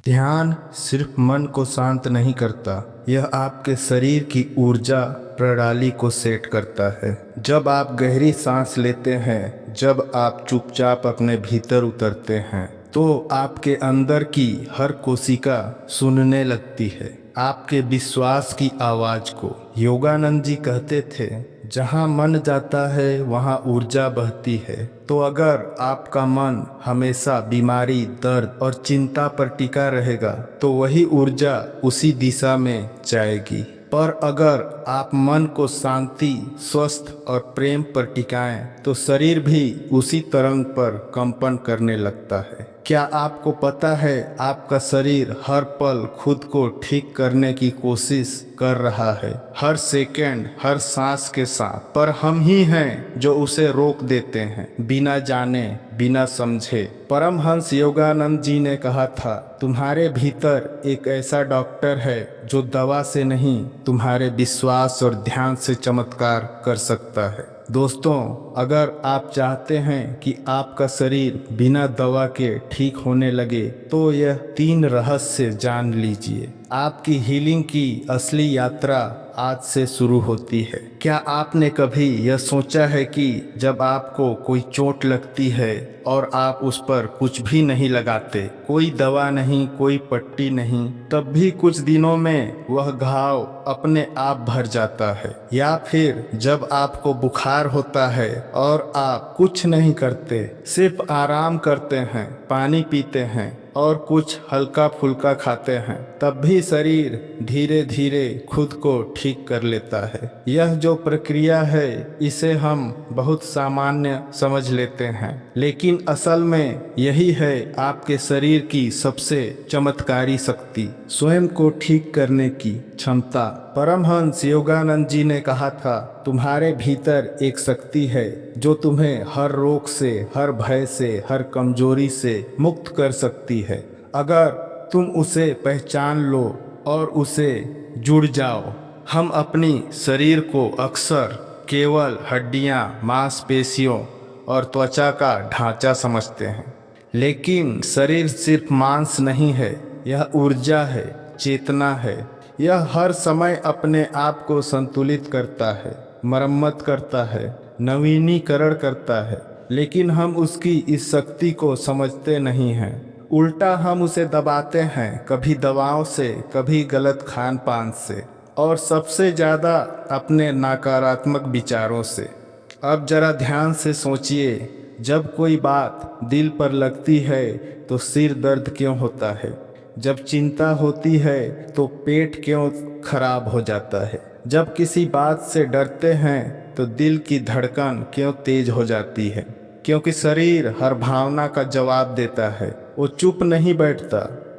ध्यान सिर्फ मन को शांत नहीं करता, यह आपके शरीर की ऊर्जा प्रणाली को सेट करता है। जब आप गहरी सांस लेते हैं, जब आप चुपचाप अपने भीतर उतरते हैं, तो आपके अंदर की हर कोशिका सुनने लगती है आपके विश्वास की आवाज को। योगानंद जी कहते थे, जहाँ मन जाता है वहाँ ऊर्जा बहती है। तो अगर आपका मन हमेशा बीमारी, दर्द और चिंता पर टिका रहेगा, तो वही ऊर्जा उसी दिशा में जाएगी। पर अगर आप मन को शांति, स्वस्थ और प्रेम पर टिकाएं, तो शरीर भी उसी तरंग पर कंपन करने लगता है। क्या आपको पता है, आपका शरीर हर पल खुद को ठीक करने की कोशिश कर रहा है, हर सेकंड, हर सांस के साथ। पर हम ही हैं जो उसे रोक देते हैं, बिना जाने, बिना समझे। परमहंस योगानंद जी ने कहा था, तुम्हारे भीतर एक ऐसा डॉक्टर है जो दवा से नहीं, तुम्हारे विश्वास और ध्यान से चमत्कार कर सकता है। दोस्तों, अगर आप चाहते हैं कि आपका शरीर बिना दवा के ठीक होने लगे, तो यह 3 रहस्य जान लीजिए। आपकी हीलिंग की असली यात्रा आज से शुरू होती है। क्या आपने कभी यह सोचा है कि जब आपको कोई चोट लगती है और आप उस पर कुछ भी नहीं लगाते, कोई दवा नहीं, कोई पट्टी नहीं, तब भी कुछ दिनों में वह घाव अपने आप भर जाता है? या फिर जब आपको बुखार होता है और आप कुछ नहीं करते, सिर्फ आराम करते हैं, पानी पीते हैं और कुछ हल्का फुल्का खाते हैं, तब भी शरीर धीरे धीरे खुद को ठीक कर लेता है। यह जो प्रक्रिया है, इसे हम बहुत सामान्य समझ लेते हैं, लेकिन असल में यही है आपके शरीर की सबसे चमत्कारी शक्ति, स्वयं को ठीक करने की क्षमता। परमहंस योगानंद जी ने कहा था, तुम्हारे भीतर एक शक्ति है जो तुम्हें हर रोग से, हर भय से, हर कमजोरी से मुक्त कर सकती है, अगर तुम उसे पहचान लो और उसे जुड़ जाओ। हम अपनी शरीर को अक्सर केवल हड्डियां, मांसपेशियों और त्वचा का ढांचा समझते हैं, लेकिन शरीर सिर्फ मांस नहीं है, यह ऊर्जा है, चेतना है। यह हर समय अपने आप को संतुलित करता है, मरम्मत करता है, नवीनीकरण करता है, लेकिन हम उसकी इस शक्ति को समझते नहीं हैं। उल्टा हम उसे दबाते हैं, कभी दवाओं से, कभी गलत खान पान से, और सबसे ज़्यादा अपने नकारात्मक विचारों से। अब जरा ध्यान से सोचिए, जब कोई बात दिल पर लगती है तो सिर दर्द क्यों होता है? जब चिंता होती है तो पेट क्यों खराब हो जाता है? जब किसी बात से डरते हैं तो दिल की धड़कन क्यों तेज हो जाती है? क्योंकि शरीर हर भावना का जवाब देता है। वो चुप नहीं बैठता,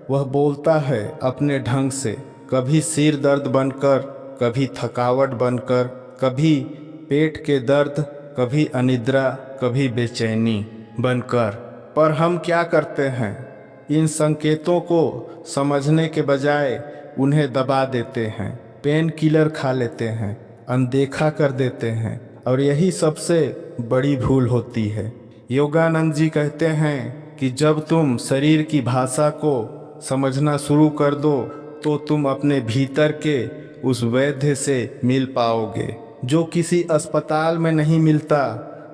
वह बोलता है अपने ढंग से, कभी सिर दर्द बनकर, कभी थकावट बनकर, कभी पेट के दर्द, कभी अनिद्रा, कभी बेचैनी बनकर। पर हम क्या करते हैं? इन संकेतों को समझने के बजाय उन्हें दबा देते हैं, पेन किलर खा लेते हैं, अनदेखा कर देते हैं, और यही सबसे बड़ी भूल होती है। योगानंद जी कहते हैं कि जब तुम शरीर की भाषा को समझना शुरू कर दो, तो तुम अपने भीतर के उस वैद्य से मिल पाओगे, जो किसी अस्पताल में नहीं मिलता,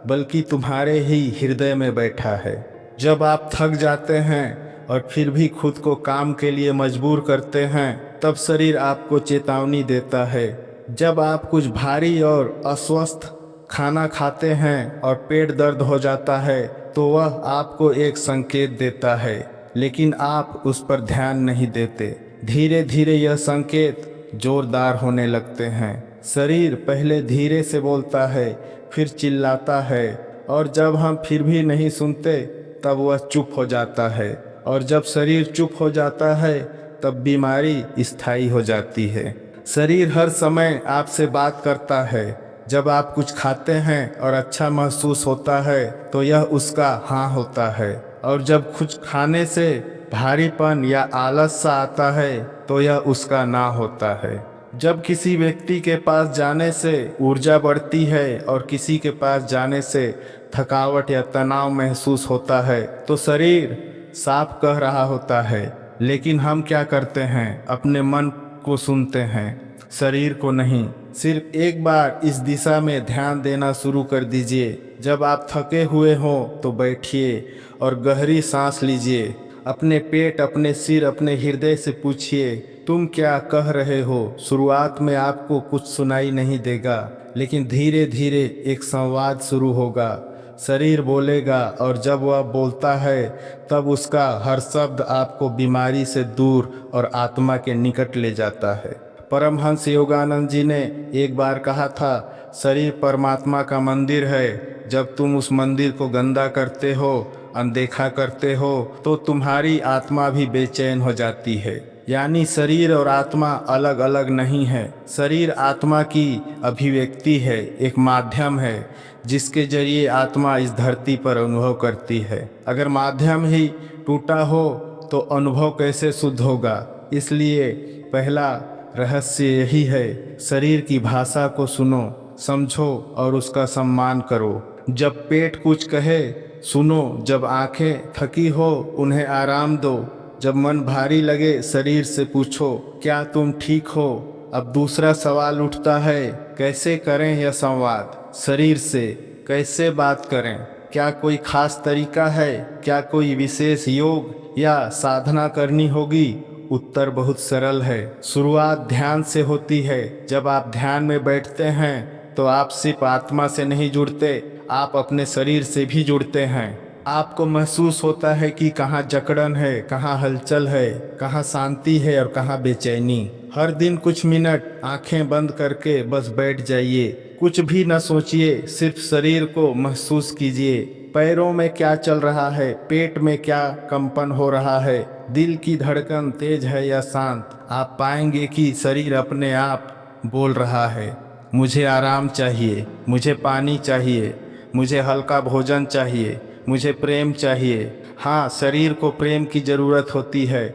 बल्कि तुम्हारे ही हृदय में बैठा है। जब आप थक जाते हैं और फिर भी खुद को काम के लिए मजबूर करते हैं, तब शरीर आपको चेतावनी देता है। जब आप कुछ भारी और अस्वस्थ खाना खाते हैं और पेट दर्द हो जाता है, तो वह आपको एक संकेत देता है, लेकिन आप उस पर ध्यान नहीं देते। धीरे धीरे यह संकेत जोरदार होने लगते हैं। शरीर पहले धीरे से बोलता है, फिर चिल्लाता है, और जब हम फिर भी नहीं सुनते, तब वह चुप हो जाता है। और जब शरीर चुप हो जाता है, तब बीमारी स्थायी हो जाती है। शरीर हर समय आपसे बात करता है। जब आप कुछ खाते हैं और अच्छा महसूस होता है, तो यह उसका हाँ होता है, और जब कुछ खाने से भारीपन या आलस सा आता है, तो यह उसका ना होता है। जब किसी व्यक्ति के पास जाने से ऊर्जा बढ़ती है और किसी के पास जाने से थकावट या तनाव महसूस होता है, तो शरीर साफ कह रहा होता है, लेकिन हम क्या करते हैं, अपने मन को सुनते हैं, शरीर को नहीं। सिर्फ एक बार इस दिशा में ध्यान देना शुरू कर दीजिए। जब आप थके हुए हों तो बैठिए और गहरी सांस लीजिए। अपने पेट, अपने सिर, अपने हृदय से पूछिए, तुम क्या कह रहे हो। शुरुआत में आपको कुछ सुनाई नहीं देगा, लेकिन धीरे धीरे एक संवाद शुरू होगा। शरीर बोलेगा और जब वह बोलता है तब उसका हर शब्द आपको बीमारी से दूर और आत्मा के निकट ले जाता है। परमहंस योगानंद जी ने एक बार कहा था, शरीर परमात्मा का मंदिर है। जब तुम उस मंदिर को गंदा करते हो, अनदेखा करते हो, तो तुम्हारी आत्मा भी बेचैन हो जाती है। यानी शरीर और आत्मा अलग अलग नहीं है। शरीर आत्मा की अभिव्यक्ति है, एक माध्यम है जिसके जरिए आत्मा इस धरती पर अनुभव करती है। अगर माध्यम ही टूटा हो तो अनुभव कैसे शुद्ध होगा। इसलिए पहला रहस्य यही है, शरीर की भाषा को सुनो, समझो और उसका सम्मान करो। जब पेट कुछ कहे सुनो, जब आंखें थकी हो उन्हें आराम दो, जब मन भारी लगे शरीर से पूछो, क्या तुम ठीक हो। अब दूसरा सवाल उठता है, कैसे करें यह संवाद। शरीर से कैसे बात करें। क्या कोई खास तरीका है, क्या कोई विशेष योग या साधना करनी होगी। उत्तर बहुत सरल है। शुरुआत ध्यान से होती है। जब आप ध्यान में बैठते हैं तो आप सिर्फ आत्मा से नहीं जुड़ते, आप अपने शरीर से भी जुड़ते हैं। आपको महसूस होता है कि कहाँ जकड़न है, कहाँ हलचल है, कहाँ शांति है और कहाँ बेचैनी। हर दिन कुछ मिनट आंखें बंद करके बस बैठ जाइए। कुछ भी न सोचिए, सिर्फ शरीर को महसूस कीजिए। पैरों में क्या चल रहा है, पेट में क्या कंपन हो रहा है, दिल की धड़कन तेज है या शांत। आप पाएंगे कि शरीर अपने आप बोल रहा है, मुझे आराम चाहिए, मुझे पानी चाहिए, मुझे हल्का भोजन चाहिए, मुझे प्रेम चाहिए। हाँ, शरीर को प्रेम की ज़रूरत होती है।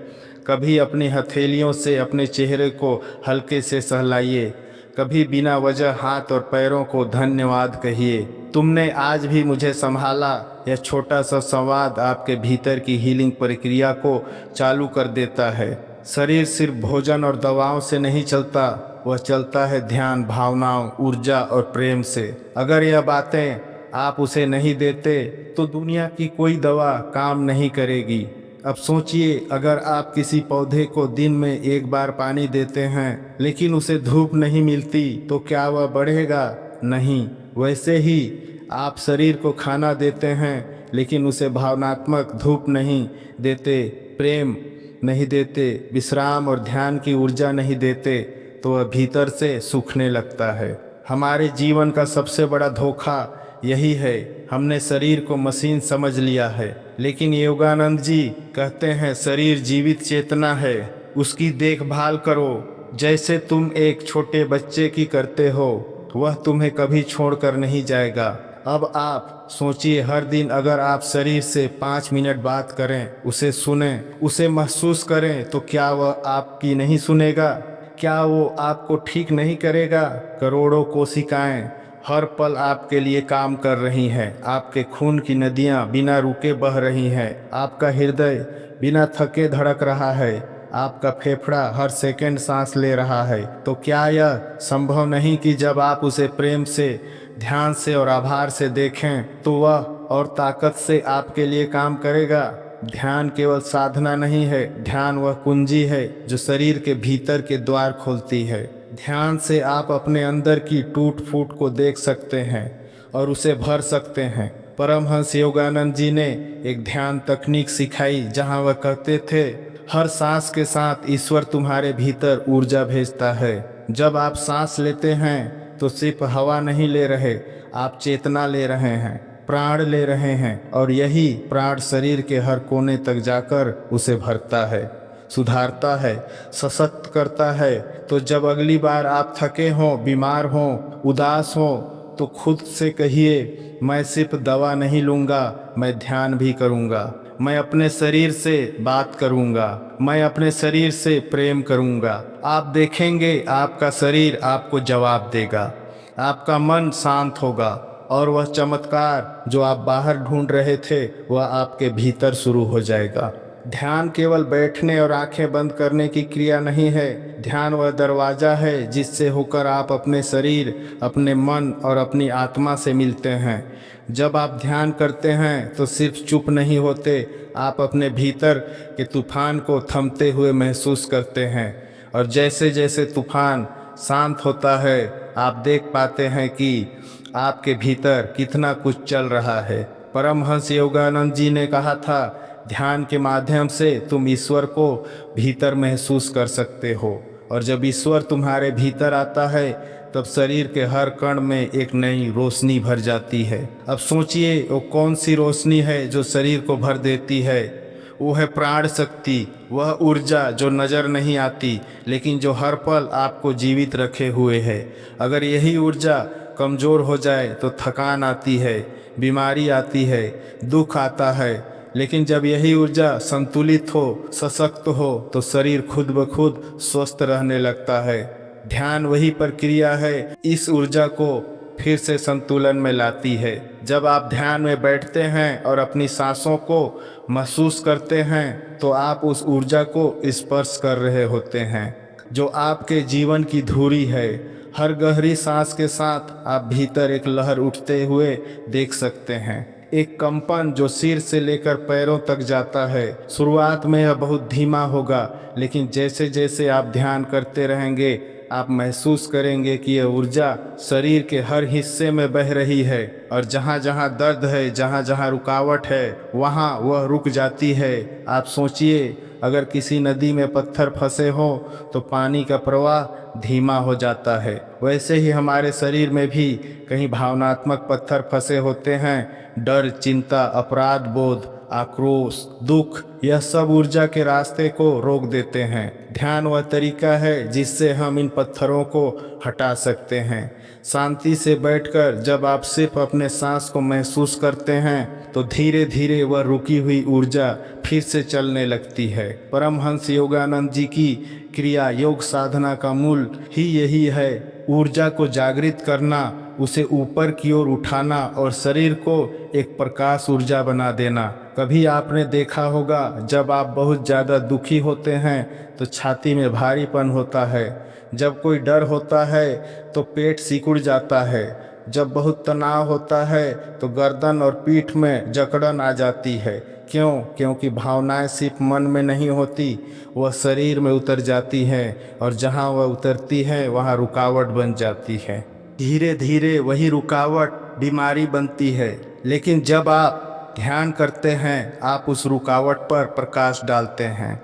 कभी अपनी हथेलियों से अपने चेहरे को हल्के से सहलाइए, कभी बिना वजह हाथ और पैरों को धन्यवाद कहिए। तुमने आज भी मुझे संभाला। यह छोटा सा संवाद आपके भीतर की हीलिंग प्रक्रिया को चालू कर देता है। शरीर सिर्फ भोजन और दवाओं से नहीं चलता, वह चलता है ध्यान, भावनाओं, ऊर्जा और प्रेम से। अगर यह बातें आप उसे नहीं देते तो दुनिया की कोई दवा काम नहीं करेगी। अब सोचिए, अगर आप किसी पौधे को दिन में एक बार पानी देते हैं लेकिन उसे धूप नहीं मिलती तो क्या वह बढ़ेगा? नहीं। वैसे ही आप शरीर को खाना देते हैं लेकिन उसे भावनात्मक धूप नहीं देते, प्रेम नहीं देते, विश्राम और ध्यान की ऊर्जा नहीं देते, तो वह भीतर से सूखने लगता है। हमारे जीवन का सबसे बड़ा धोखा यही है, हमने शरीर को मशीन समझ लिया है। लेकिन योगानंद जी कहते हैं, शरीर जीवित चेतना है, उसकी देखभाल करो जैसे तुम एक छोटे बच्चे की करते हो। वह तुम्हें कभी छोड़कर नहीं जाएगा। अब आप सोचिए, हर दिन अगर आप शरीर से 5 मिनट बात करें, उसे सुनें, उसे महसूस करें, तो क्या वह आपकी नहीं सुनेगा? क्या वो आपको ठीक नहीं करेगा? करोड़ों कोशिकाएं हर पल आपके लिए काम कर रही हैं। आपके खून की नदियां बिना रुके बह रही हैं। आपका हृदय बिना थके धड़क रहा है। आपका फेफड़ा हर सेकंड सांस ले रहा है। तो क्या यह संभव नहीं कि जब आप उसे प्रेम से, ध्यान से और आभार से देखें तो वह और ताकत से आपके लिए काम करेगा? ध्यान केवल साधना नहीं है, ध्यान वह कुंजी है जो शरीर के भीतर के द्वार खोलती है। ध्यान से आप अपने अंदर की टूट फूट को देख सकते हैं और उसे भर सकते हैं। परमहंस योगानंद जी ने एक ध्यान तकनीक सिखाई जहां वह कहते थे, हर सांस के साथ ईश्वर तुम्हारे भीतर ऊर्जा भेजता है। जब आप सांस लेते हैं तो सिर्फ हवा नहीं ले रहे, आप चेतना ले रहे हैं, प्राण ले रहे हैं, और यही प्राण शरीर के हर कोने तक जाकर उसे भरता है, सुधारता है, सशक्त करता है। तो जब अगली बार आप थके हों, बीमार हों, उदास हों, तो खुद से कहिए, मैं सिर्फ दवा नहीं लूँगा, मैं ध्यान भी करूँगा, मैं अपने शरीर से बात करूँगा, मैं अपने शरीर से प्रेम करूँगा। आप देखेंगे आपका शरीर आपको जवाब देगा, आपका मन शांत होगा और वह चमत्कार जो आप बाहर ढूंढ रहे थे वह आपके भीतर शुरू हो जाएगा। ध्यान केवल बैठने और आंखें बंद करने की क्रिया नहीं है। ध्यान वह दरवाज़ा है जिससे होकर आप अपने शरीर, अपने मन और अपनी आत्मा से मिलते हैं। जब आप ध्यान करते हैं तो सिर्फ चुप नहीं होते, आप अपने भीतर के तूफान को थमते हुए महसूस करते हैं। और जैसे जैसे तूफान शांत होता है, आप देख पाते हैं कि आपके भीतर कितना कुछ चल रहा है। परमहंस योगानंद जी ने कहा था, ध्यान के माध्यम से तुम ईश्वर को भीतर महसूस कर सकते हो, और जब ईश्वर तुम्हारे भीतर आता है तब शरीर के हर कण में एक नई रोशनी भर जाती है। अब सोचिए वो कौन सी रोशनी है जो शरीर को भर देती है। वो है प्राण शक्ति, वह ऊर्जा जो नज़र नहीं आती लेकिन जो हर पल आपको जीवित रखे हुए है। अगर यही ऊर्जा कमज़ोर हो जाए तो थकान आती है, बीमारी आती है, दुख आता है। लेकिन जब यही ऊर्जा संतुलित हो, सशक्त हो, तो शरीर खुद ब खुद स्वस्थ रहने लगता है। ध्यान वही प्रक्रिया है, इस ऊर्जा को फिर से संतुलन में लाती है। जब आप ध्यान में बैठते हैं और अपनी सांसों को महसूस करते हैं तो आप उस ऊर्जा को स्पर्श कर रहे होते हैं जो आपके जीवन की धुरी है। हर गहरी सांस के साथ आप भीतर एक लहर उठते हुए देख सकते हैं, एक कंपन जो सिर से लेकर पैरों तक जाता है। शुरुआत में यह बहुत धीमा होगा, लेकिन जैसे जैसे आप ध्यान करते रहेंगे आप महसूस करेंगे कि यह ऊर्जा शरीर के हर हिस्से में बह रही है, और जहाँ जहाँ दर्द है, जहाँ जहाँ रुकावट है, वहाँ वह रुक जाती है। आप सोचिए, अगर किसी नदी में पत्थर फंसे हों तो पानी का प्रवाह धीमा हो जाता है। वैसे ही हमारे शरीर में भी कहीं भावनात्मक पत्थर फंसे होते हैं। डर, चिंता, अपराध बोध, आक्रोश, दुख, यह सब ऊर्जा के रास्ते को रोक देते हैं। ध्यान वह तरीका है जिससे हम इन पत्थरों को हटा सकते हैं। शांति से बैठकर जब आप सिर्फ अपने सांस को महसूस करते हैं तो धीरे धीरे वह रुकी हुई ऊर्जा फिर से चलने लगती है। परमहंस योगानंद जी की क्रिया योग साधना का मूल ही यही है, ऊर्जा को जागृत करना, उसे ऊपर की ओर उठाना और शरीर को एक प्रकाश ऊर्जा बना देना। कभी आपने देखा होगा, जब आप बहुत ज़्यादा दुखी होते हैं तो छाती में भारीपन होता है, जब कोई डर होता है तो पेट सिकुड़ जाता है, जब बहुत तनाव होता है तो गर्दन और पीठ में जकड़न आ जाती है। क्यों? क्योंकि भावनाएं सिर्फ मन में नहीं होती, वह शरीर में उतर जाती हैं, और जहां वह उतरती है वहां रुकावट बन जाती है। धीरे धीरे वही रुकावट बीमारी बनती है। लेकिन जब आप ध्यान करते हैं, आप उस रुकावट पर प्रकाश डालते हैं,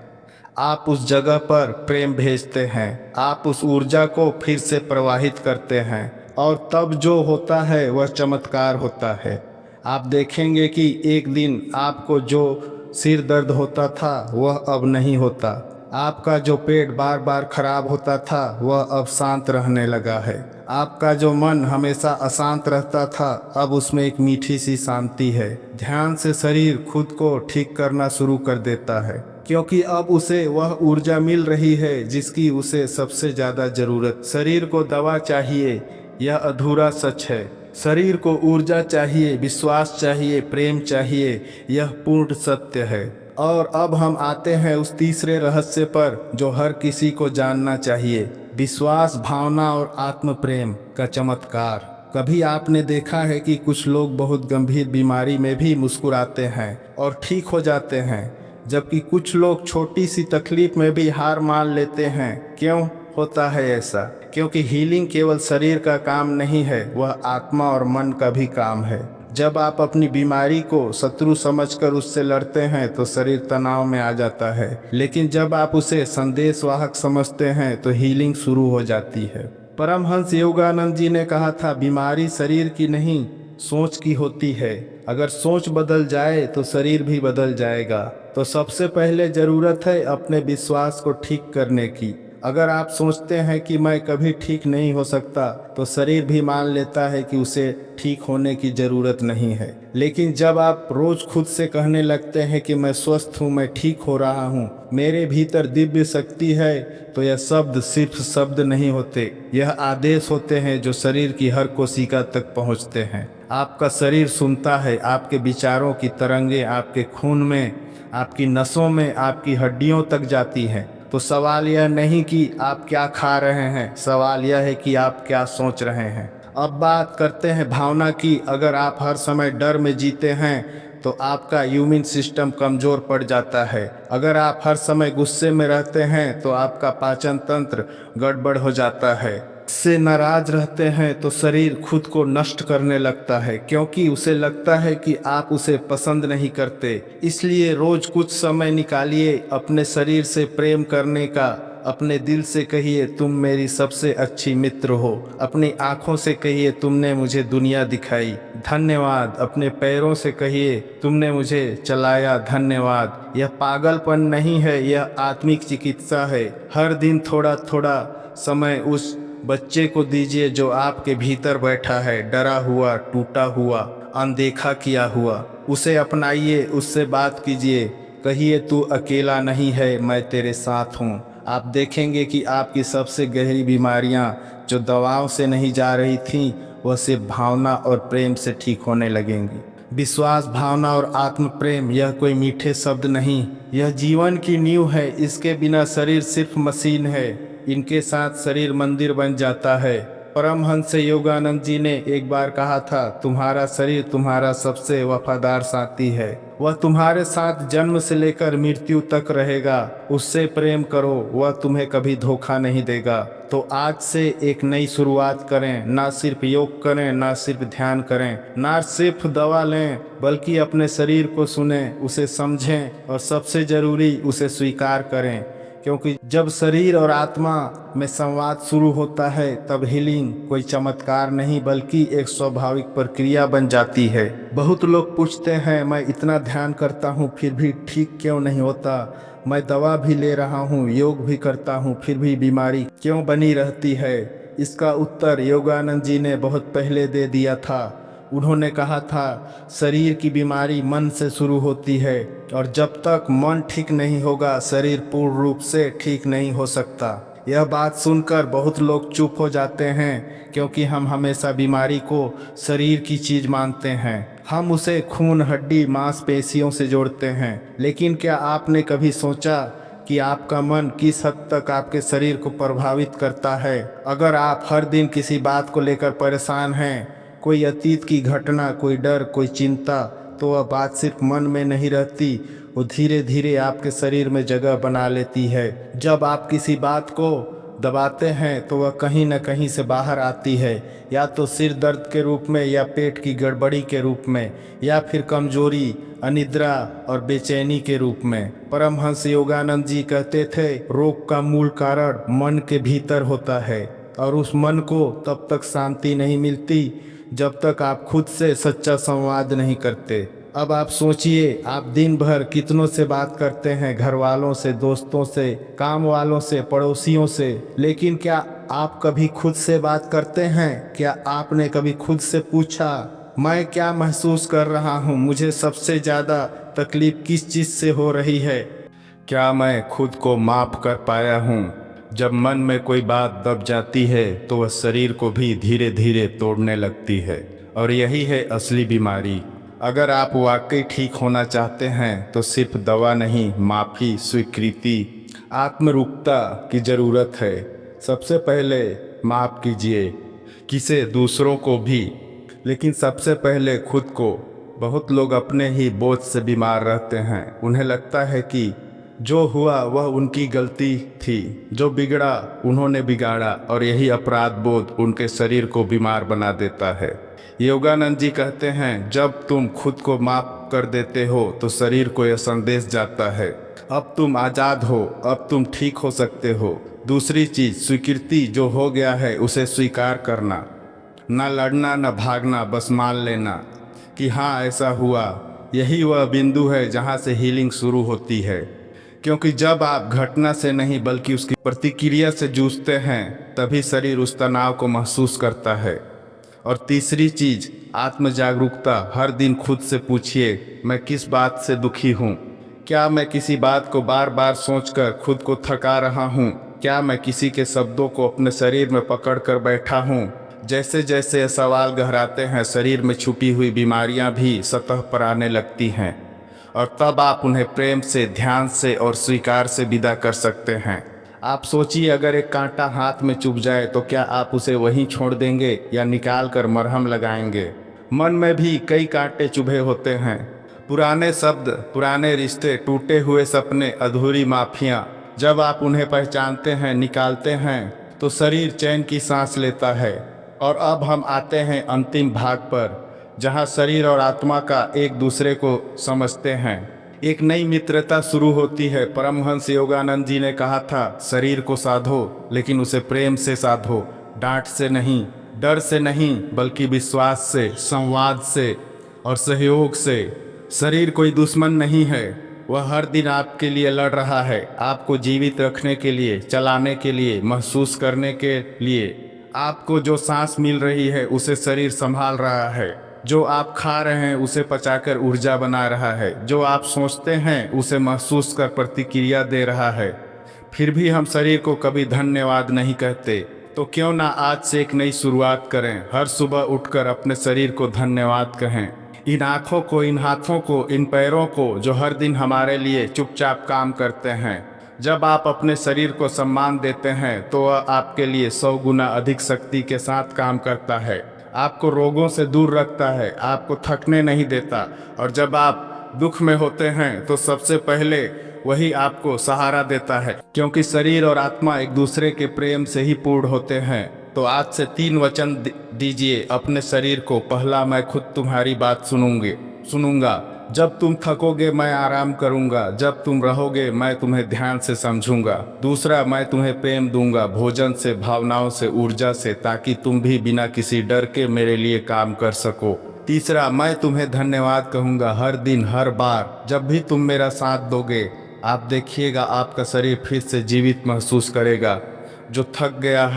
आप उस जगह पर प्रेम भेजते हैं, आप उस ऊर्जा को फिर से प्रवाहित करते हैं, और तब जो होता है वह चमत्कार होता है। आप देखेंगे कि एक दिन आपको जो सिर दर्द होता था वह अब नहीं होता, आपका जो पेट बार बार खराब होता था वह अब शांत रहने लगा है, आपका जो मन हमेशा अशांत रहता था अब उसमें एक मीठी सी शांति है। ध्यान से शरीर खुद को ठीक करना शुरू कर देता है, क्योंकि अब उसे वह ऊर्जा मिल रही है जिसकी उसे सबसे ज़्यादा ज़रूरत। शरीर को दवा चाहिए, यह अधूरा सच है। शरीर को ऊर्जा चाहिए, विश्वास चाहिए, प्रेम चाहिए, यह पूर्ण सत्य है। और अब हम आते हैं उस तीसरे रहस्य पर जो हर किसी को जानना चाहिए, विश्वास, भावना और आत्म प्रेम का चमत्कार। कभी आपने देखा है कि कुछ लोग बहुत गंभीर बीमारी में भी मुस्कुराते हैं और ठीक हो जाते हैं, जबकि कुछ लोग छोटी सी तकलीफ में भी हार मान लेते हैं। क्यों होता है ऐसा? क्योंकि हीलिंग केवल शरीर का काम नहीं है, वह आत्मा और मन का भी काम है। जब आप अपनी बीमारी को शत्रु समझकर उससे लड़ते हैं तो शरीर तनाव में आ जाता है, लेकिन जब आप उसे संदेशवाहक समझते हैं तो हीलिंग शुरू हो जाती है। परमहंस योगानंद जी ने कहा था, बीमारी शरीर की नहीं सोच की होती है। अगर सोच बदल जाए तो शरीर भी बदल जाएगा। तो सबसे पहले ज़रूरत है अपने विश्वास को ठीक करने की। अगर आप सोचते हैं कि मैं कभी ठीक नहीं हो सकता तो शरीर भी मान लेता है कि उसे ठीक होने की ज़रूरत नहीं है। लेकिन जब आप रोज़ खुद से कहने लगते हैं कि मैं स्वस्थ हूँ, मैं ठीक हो रहा हूँ, मेरे भीतर दिव्य शक्ति है, तो यह शब्द सिर्फ शब्द नहीं होते, यह आदेश होते हैं जो शरीर की हर कोशिका तक पहुँचते हैं। आपका शरीर सुनता है, आपके विचारों की तरंगें आपके खून में आपकी नसों में, आपकी हड्डियों तक जाती हैं। तो सवाल यह नहीं कि आप क्या खा रहे हैं, सवाल यह है कि आप क्या सोच रहे हैं। अब बात करते हैं भावना की। अगर आप हर समय डर में जीते हैं तो आपका इम्यून सिस्टम कमज़ोर पड़ जाता है। अगर आप हर समय गुस्से में रहते हैं तो आपका पाचन तंत्र गड़बड़ हो जाता है। से नाराज रहते हैं तो शरीर खुद को नष्ट करने लगता है, क्योंकि उसे लगता है कि आप उसे पसंद नहीं करते। इसलिए रोज कुछ समय निकालिए अपने शरीर से प्रेम करने का। अपने दिल से कहिए तुम मेरी सबसे अच्छी मित्र हो। अपनी आँखों से कहिए तुमने मुझे दुनिया दिखाई, धन्यवाद। अपने पैरों से कहिए तुमने मुझे चलाया, धन्यवाद। यह पागलपन नहीं है, यह आत्मिक चिकित्सा है। हर दिन थोड़ा थोड़ा समय उस बच्चे को दीजिए जो आपके भीतर बैठा है, डरा हुआ, टूटा हुआ, अनदेखा किया हुआ। उसे अपनाइए, उससे बात कीजिए, कहिए तू अकेला नहीं है, मैं तेरे साथ हूँ। आप देखेंगे कि आपकी सबसे गहरी बीमारियाँ जो दवाओं से नहीं जा रही थीं, वह सिर्फ भावना और प्रेम से ठीक होने लगेंगी। विश्वास, भावना और आत्म प्रेम, यह कोई मीठे शब्द नहीं, यह जीवन की नींव है। इसके बिना शरीर सिर्फ मशीन है, इनके साथ शरीर मंदिर बन जाता है। परमहंस योगानंद जी ने एक बार कहा था, तुम्हारा शरीर तुम्हारा सबसे वफादार साथी है। वह तुम्हारे साथ जन्म से लेकर मृत्यु तक रहेगा। उससे प्रेम करो, वह तुम्हें कभी धोखा नहीं देगा। तो आज से एक नई शुरुआत करें। ना सिर्फ योग करें, ना सिर्फ ध्यान करें, ना सिर्फ दवा लें, बल्कि अपने शरीर को सुनें, उसे समझें और सबसे ज़रूरी उसे स्वीकार करें। क्योंकि जब शरीर और आत्मा में संवाद शुरू होता है तब हीलिंग कोई चमत्कार नहीं बल्कि एक स्वाभाविक प्रक्रिया बन जाती है। बहुत लोग पूछते हैं, मैं इतना ध्यान करता हूँ फिर भी ठीक क्यों नहीं होता, मैं दवा भी ले रहा हूँ, योग भी करता हूँ, फिर भी बीमारी क्यों बनी रहती है। इसका उत्तर योगानंद जी ने बहुत पहले दे दिया था। उन्होंने कहा था, शरीर की बीमारी मन से शुरू होती है और जब तक मन ठीक नहीं होगा शरीर पूर्ण रूप से ठीक नहीं हो सकता। यह बात सुनकर बहुत लोग चुप हो जाते हैं, क्योंकि हम हमेशा बीमारी को शरीर की चीज़ मानते हैं। हम उसे खून, हड्डी, मांसपेशियों से जोड़ते हैं। लेकिन क्या आपने कभी सोचा कि आपका मन किस हद तक आपके शरीर को प्रभावित करता है? अगर आप हर दिन किसी बात को लेकर परेशान हैं, कोई अतीत की घटना, कोई डर, कोई चिंता, तो वह बात सिर्फ मन में नहीं रहती, वो धीरे धीरे आपके शरीर में जगह बना लेती है। जब आप किसी बात को दबाते हैं तो वह कहीं न कहीं से बाहर आती है, या तो सिर दर्द के रूप में, या पेट की गड़बड़ी के रूप में, या फिर कमजोरी, अनिद्रा और बेचैनी के रूप में। परमहंस योगानंद जी कहते थे, रोग का मूल कारण मन के भीतर होता है और उस मन को तब तक शांति नहीं मिलती जब तक आप खुद से सच्चा संवाद नहीं करते। अब आप सोचिए, आप दिन भर कितनों से बात करते हैं, घर वालों से, दोस्तों से, काम वालों से, पड़ोसियों से, लेकिन क्या आप कभी खुद से बात करते हैं? क्या आपने कभी खुद से पूछा, मैं क्या महसूस कर रहा हूँ, मुझे सबसे ज़्यादा तकलीफ किस चीज़ से हो रही है? क्या मैं खुद को माफ़ कर पाया हूँ? जब मन में कोई बात दब जाती है तो वह शरीर को भी धीरे धीरे तोड़ने लगती है, और यही है असली बीमारी। अगर आप वाकई ठीक होना चाहते हैं तो सिर्फ दवा नहीं, माफ़ी, स्वीकृति, आत्मरुकता की ज़रूरत है। सबसे पहले माफ़ कीजिए, किसे, दूसरों को भी, लेकिन सबसे पहले खुद को। बहुत लोग अपने ही बोझ से बीमार रहते हैं। उन्हें लगता है कि जो हुआ वह उनकी गलती थी, जो बिगड़ा उन्होंने बिगाड़ा, और यही अपराध बोध उनके शरीर को बीमार बना देता है। योगानंद जी कहते हैं, जब तुम खुद को माफ़ कर देते हो तो शरीर को यह संदेश जाता है, अब तुम आज़ाद हो, अब तुम ठीक हो सकते हो। दूसरी चीज़, स्वीकृति, जो हो गया है उसे स्वीकार करना, ना लड़ना, ना भागना, बस मान लेना कि हाँ ऐसा हुआ। यही वह बिंदु है जहाँ से हीलिंग शुरू होती है, क्योंकि जब आप घटना से नहीं बल्कि उसकी प्रतिक्रिया से जूझते हैं तभी शरीर उस तनाव को महसूस करता है। और तीसरी चीज़, आत्म जागरूकता। हर दिन खुद से पूछिए, मैं किस बात से दुखी हूँ? क्या मैं किसी बात को बार बार सोचकर खुद को थका रहा हूँ? क्या मैं किसी के शब्दों को अपने शरीर में पकड़ कर बैठा हूँ? जैसे जैसे ये सवाल गहराते हैं, शरीर में छुपी हुई बीमारियाँ भी सतह पर आने लगती हैं। और तब आप उन्हें प्रेम से, ध्यान से और स्वीकार से विदा कर सकते हैं। आप सोचिए, अगर एक कांटा हाथ में चुभ जाए तो क्या आप उसे वहीं छोड़ देंगे या निकाल कर मरहम लगाएंगे? मन में भी कई कांटे चुभे होते हैं। पुराने शब्द, पुराने रिश्ते, टूटे हुए सपने, अधूरी माफियाँ। जब आप उन्हें पहचानते हैं, निकालते हैं तो शरीर चैन की सांस लेता है। और अब हम आते हैं अंतिम भाग पर, जहाँ शरीर और आत्मा का एक दूसरे को समझते हैं। एक नई मित्रता शुरू होती है। परमहंस योगानंद जी ने कहा था, शरीर को साधो लेकिन उसे प्रेम से साधो, डांट से नहीं, डर से नहीं, बल्कि विश्वास से, संवाद से और सहयोग से। शरीर कोई दुश्मन नहीं है, वह हर दिन आपके लिए लड़ रहा है, आपको जीवित रखने के लिए, चलाने के लिए, महसूस करने के लिए। आपको जो सांस मिल रही है उसे शरीर संभाल रहा है, जो आप खा रहे हैं उसे पचाकर ऊर्जा बना रहा है, जो आप सोचते हैं उसे महसूस कर प्रतिक्रिया दे रहा है। फिर भी हम शरीर को कभी धन्यवाद नहीं कहते। तो क्यों ना आज से एक नई शुरुआत करें, हर सुबह उठकर अपने शरीर को धन्यवाद कहें। इन आँखों को, इन हाथों को, इन पैरों को जो हर दिन हमारे लिए चुपचाप काम करते हैं। जब आप अपने शरीर को सम्मान देते हैं तो वह आपके लिए 100 गुना अधिक शक्ति के साथ काम करता है। आपको रोगों से दूर रखता है, आपको थकने नहीं देता। और जब आप दुख में होते हैं तो सबसे पहले वही आपको सहारा देता है, क्योंकि शरीर और आत्मा एक दूसरे के प्रेम से ही पूर्ण होते हैं। तो आज से 3 वचन दीजिए अपने शरीर को। पहला, मैं खुद तुम्हारी बात सुनूंगा। जब तुम थकोगे मैं आराम करूंगा। जब तुम रहोगे मैं तुम्हें ध्यान से समझूंगा। दूसरा, मैं तुम्हें प्रेम दूंगा, भोजन से, भावनाओं से, ऊर्जा से, ताकि तुम भी बिना किसी डर के मेरे लिए काम कर सको। तीसरा, मैं तुम्हें धन्यवाद कहूंगा हर दिन, हर बार। जब भी तुम मेरा साथ दोगे, आप देखिएगा आपका शरीर फिर से जीवित महसूस करेगा। जो थक गया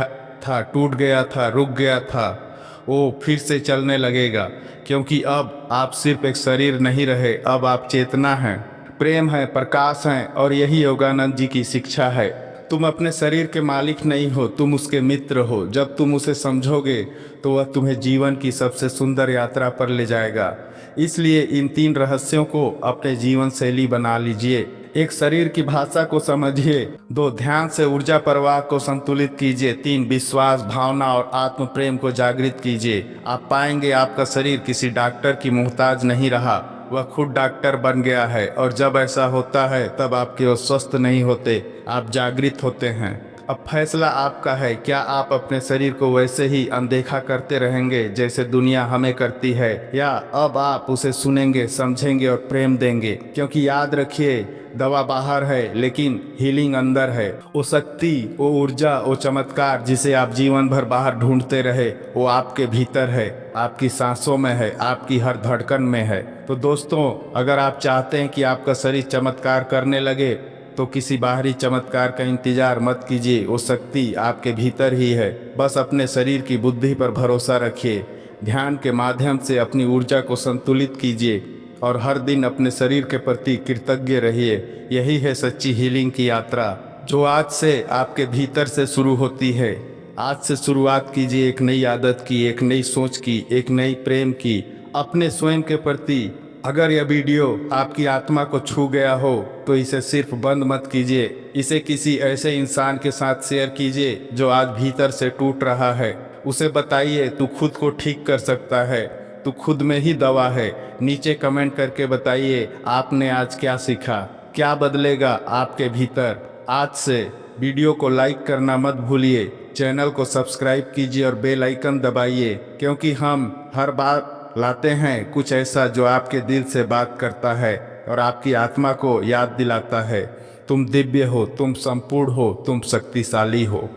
था, टूट गया था, रुक गया था, वो फिर से चलने लगेगा। क्योंकि अब आप सिर्फ एक शरीर नहीं रहे, अब आप चेतना हैं, प्रेम है, प्रकाश हैं। और यही योगानंद जी की शिक्षा है। तुम अपने शरीर के मालिक नहीं हो, तुम उसके मित्र हो। जब तुम उसे समझोगे तो वह तुम्हें जीवन की सबसे सुंदर यात्रा पर ले जाएगा। इसलिए इन 3 रहस्यों को अपने जीवन शैली बना लीजिए। 1, शरीर की भाषा को समझिए। 2, ध्यान से ऊर्जा प्रवाह को संतुलित कीजिए। 3, विश्वास, भावना और आत्म प्रेम को जागृत कीजिए। आप पाएंगे आपका शरीर किसी डॉक्टर की मोहताज नहीं रहा, वह खुद डॉक्टर बन गया है। और जब ऐसा होता है तब आप केवल स्वस्थ नहीं होते, आप जागृत होते हैं। अब फैसला आपका है, क्या आप अपने शरीर को वैसे ही अनदेखा करते रहेंगे जैसे दुनिया हमें करती है, या अब आप उसे सुनेंगे, समझेंगे और प्रेम देंगे। क्योंकि याद रखिए, दवा बाहर है लेकिन हीलिंग अंदर है। वो शक्ति, वो ऊर्जा, वो चमत्कार जिसे आप जीवन भर बाहर ढूंढते रहे, वो आपके भीतर है, आपकी सांसों में है, आपकी हर धड़कन में है। तो दोस्तों, अगर आप चाहते हैं कि आपका शरीर चमत्कार करने लगे तो किसी बाहरी चमत्कार का इंतजार मत कीजिए, वो शक्ति आपके भीतर ही है। बस अपने शरीर की बुद्धि पर भरोसा रखिए, ध्यान के माध्यम से अपनी ऊर्जा को संतुलित कीजिए और हर दिन अपने शरीर के प्रति कृतज्ञ रहिए। यही है सच्ची हीलिंग की यात्रा, जो आज से आपके भीतर से शुरू होती है। आज से शुरुआत कीजिए एक नई आदत की, एक नई सोच की, एक नई प्रेम की अपने स्वयं के प्रति। अगर यह वीडियो आपकी आत्मा को छू गया हो तो इसे सिर्फ बंद मत कीजिए, इसे किसी ऐसे इंसान के साथ शेयर कीजिए जो आज भीतर से टूट रहा है। उसे बताइए तू खुद को ठीक कर सकता है, तू खुद में ही दवा है। नीचे कमेंट करके बताइए आपने आज क्या सीखा, क्या बदलेगा आपके भीतर। आज से वीडियो को लाइक करना मत भूलिए, चैनल को सब्सक्राइब कीजिए और बेल आइकन दबाइए, क्योंकि हम हर बार लाते हैं कुछ ऐसा जो आपके दिल से बात करता है और आपकी आत्मा को याद दिलाता है तुम दिव्य हो, तुम संपूर्ण हो, तुम शक्तिशाली हो।